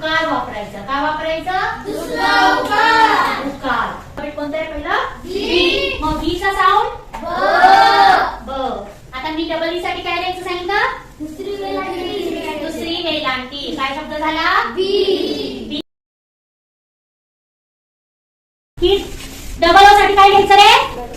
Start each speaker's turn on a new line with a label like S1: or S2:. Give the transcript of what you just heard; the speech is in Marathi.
S1: उकार वापरायचा. काय वापरायचं?
S2: दुसरा उकार.
S1: उकार. कोणता आहे पहिला?
S2: बी.
S1: मग बीचा साऊंड
S2: ब.
S1: ब. आता मी डबल ई साठी काय द्यायचं सांगितलं?
S2: दुसरी वेलांटी.
S1: दुसरी वेलांटी. काय शब्द झाला?
S2: बी.
S1: डबल ओ साठी काय घ्यायचं रे?